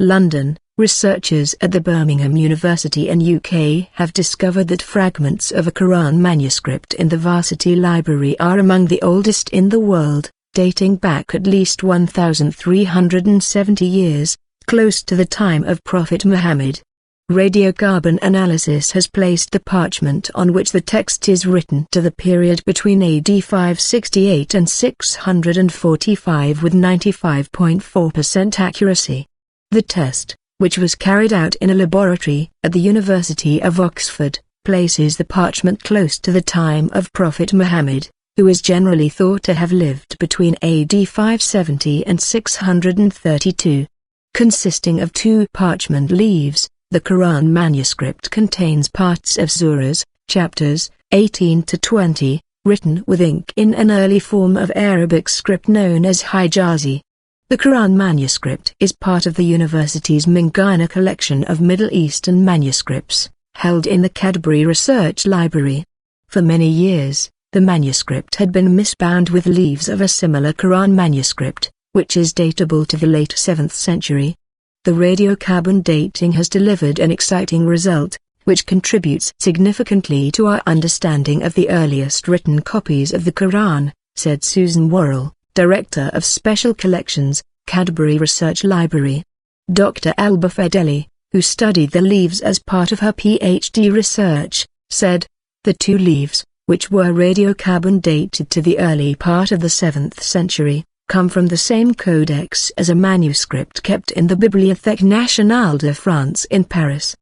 London. Researchers at the Birmingham University in UK have discovered that fragments of a Quran manuscript in the Varsity Library are among the oldest in the world, dating back at least 1,370 years, close to the time of Prophet Muhammad. Radiocarbon analysis has placed the parchment on which the text is written to the period between AD 568 and 645 with 95.4% accuracy. The test, which was carried out in a laboratory at the University of Oxford, places the parchment close to the time of Prophet Muhammad, who is generally thought to have lived between AD 570 and 632. Consisting of 2 parchment leaves, the Quran manuscript contains parts of Suras, chapters, 18 to 20, written with ink in an early form of Arabic script known as Hijazi. The Quran manuscript is part of the university's Mingana collection of Middle Eastern manuscripts, held in the Cadbury Research Library. For many years, the manuscript had been misbound with leaves of a similar Quran manuscript, which is datable to the late 7th century. The radiocarbon dating has delivered an exciting result, which contributes significantly to our understanding of the earliest written copies of the Quran, said Susan Worrell, Director of Special Collections, Cadbury Research Library. Dr. Alba Fedeli, who studied the leaves as part of her PhD research, said, "The 2 leaves, which were radiocarbon dated to the early part of the 7th century, come from the same codex as a manuscript kept in the Bibliothèque Nationale de France in Paris."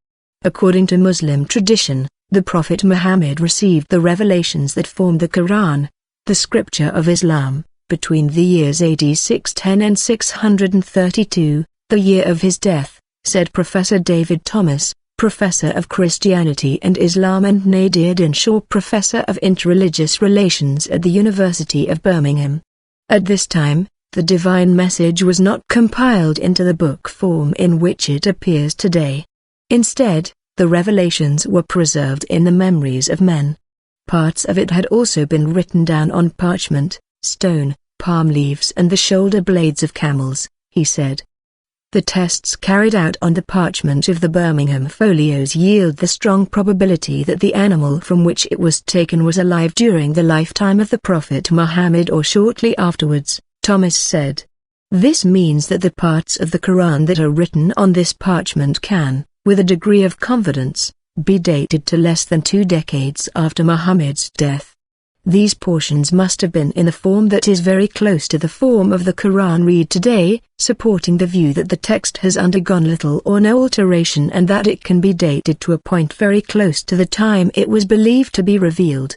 According to Muslim tradition, the Prophet Muhammad received the revelations that formed the Quran, the scripture of Islam, between the years AD 610 and 632, the year of his death, said Professor David Thomas, Professor of Christianity and Islam and Nadir Dinshaw, Professor of Interreligious Relations at the University of Birmingham. At this time, the divine message was not compiled into the book form in which it appears today. Instead, the revelations were preserved in the memories of men. Parts of it had also been written down on parchment, stone, palm leaves and the shoulder blades of camels, he said. The tests carried out on the parchment of the Birmingham folios yield the strong probability that the animal from which it was taken was alive during the lifetime of the Prophet Muhammad or shortly afterwards, Thomas said. This means that the parts of the Quran that are written on this parchment can, with a degree of confidence, be dated to less than 2 decades after Muhammad's death. These portions must have been in a form that is very close to the form of the Quran read today, supporting the view that the text has undergone little or no alteration and that it can be dated to a point very close to the time it was believed to be revealed.